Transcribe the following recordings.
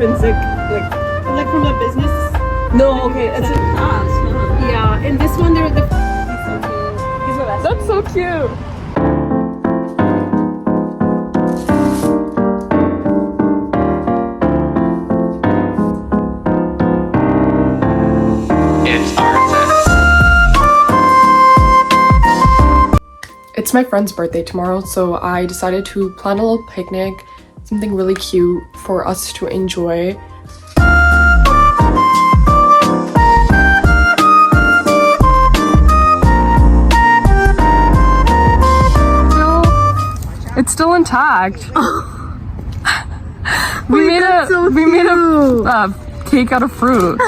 intrinsic, Like from a business. no, okay, it's yeah, and this one, they're the, He's so cute. He's my best. that's so cute. It's my friend's birthday tomorrow, so I decided to plan a little picnic, something really cute for us to enjoy. It's still intact. we made a cake out of fruit.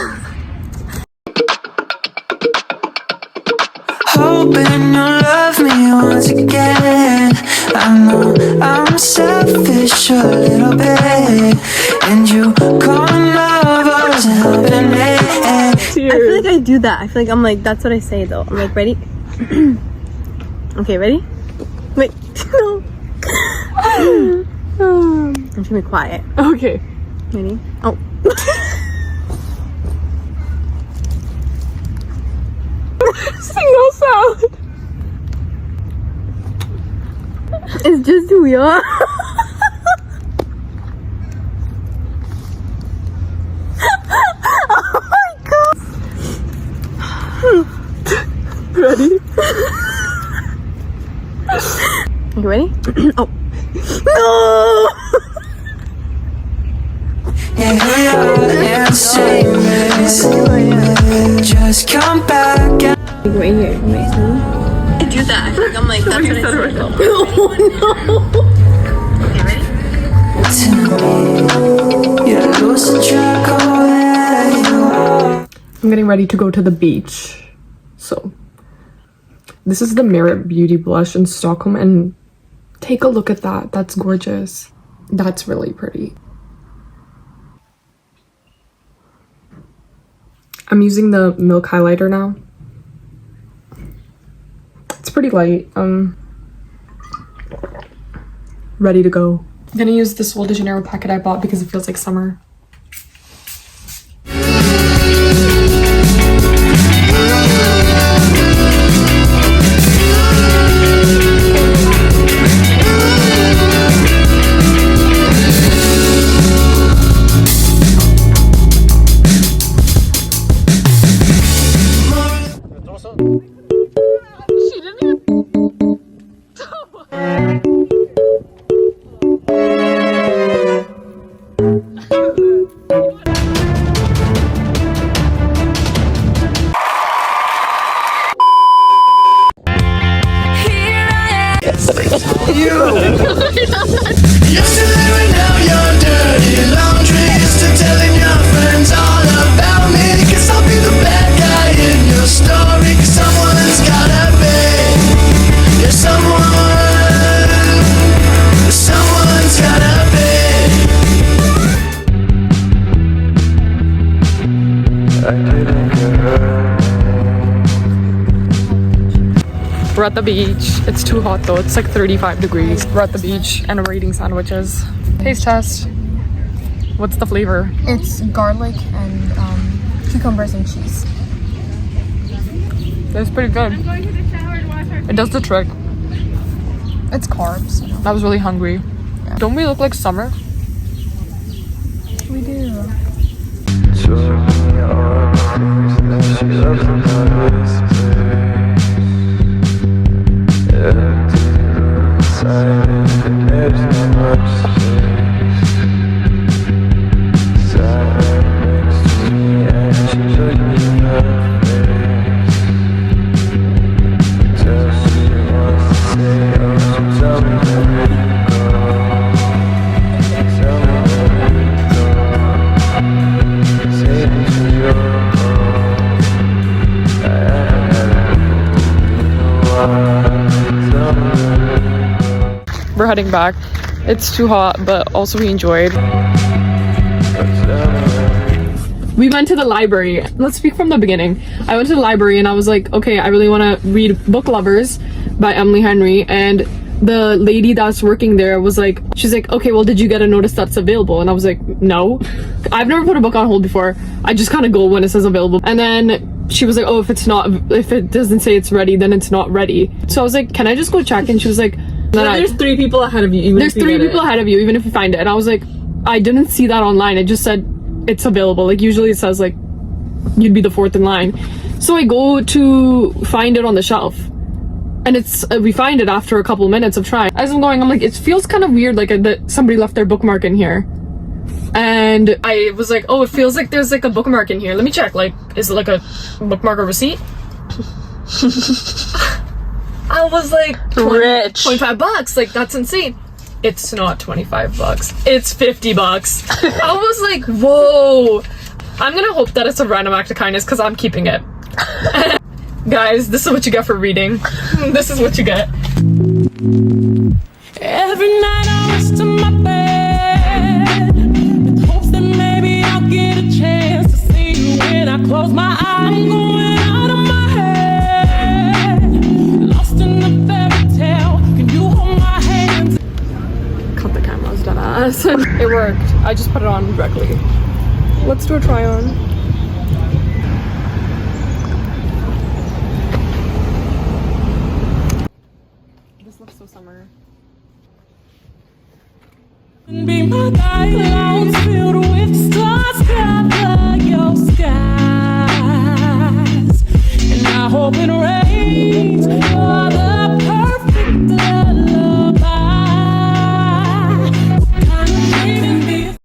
Hoping you'll love me once again. I know I'm selfish a little bit, and you call love wasn't helping me. I feel like I do that. I feel like I'm like, that's what I say though. I'm like, ready? Okay, ready? Wait, no. I'm trying to be quiet. Okay. Ready? Oh. Single sound. It's just who we are. Oh my god. Ready? You ready? Oh. No! And we are insane. Just come back. Wait here. Wait. I do that. I feel like I'm like, that's what I say. To me, you're losing track of where you are. I'm getting ready to go to the beach. So, this is the Merit Beauty Blush in Stockholm, and take a look at that. That's gorgeous. That's really pretty. I'm using the Milk highlighter now. It's pretty light. Ready to go. I'm gonna use this Rio de Janeiro packet I bought because it feels like summer. Yesterday and now you're dirty laundry. Used to telling your friends all about me. Guess I'll be the bad guy in your story. 'Cause someone's gotta be. Yeah, someone's gotta be. I didn't get hurt. We're at the beach. It's too hot though. It's like 35 degrees. We're at the beach and we're eating sandwiches. Taste test. What's the flavor? It's garlic and cucumbers and cheese. It's pretty good. It does the trick. It's carbs, you know. I was really hungry. Yeah. Don't we look like summer? We do. We're heading back. It's too hot, but also we enjoyed. We went to the library. Let's speak from the beginning. I went to the library and I was like, okay, I really want to read Book Lovers by Emily Henry, and the lady that's working there was like, she's like, okay, well, did you get a notice that's available? And I was like, no. I've never put a book on hold before. I just kind of go when it says available. And then she was like, oh, if it doesn't say it's ready, then it's not ready. So I was like, can I just go check? And she was like, there's 3 people ahead of you. There's 3 people ahead of you, even if you find it. And I was like, I didn't see that online. It just said it's available. Like, usually it says like you'd be the 4th in line. So I go to find it on the shelf, and we find it after a couple minutes of trying. As I'm going, I'm like, it feels kind of weird, like that somebody left their bookmark in here. And I was like, oh, it feels like there's like a bookmark in here. Let me check. Like, is it like a bookmark or receipt? I was like, rich. $25. Like, that's insane. It's not $25. It's $50. I was like, whoa. I'm gonna hope that it's a random act of kindness because I'm keeping it. Guys, this is what you get for reading. This is what you get. Every night I rush to my bed with hopes that maybe I'll get a chance to see you when I close my eyes. I'm going out of my head, lost in the fairy tale. Can you hold my hands? Cut the cameras, deadass. It worked. I just put it on directly. Let's do a try on. This looks so summer. Be my guide, clouds filled with stars cover your skies, and I hope it rains.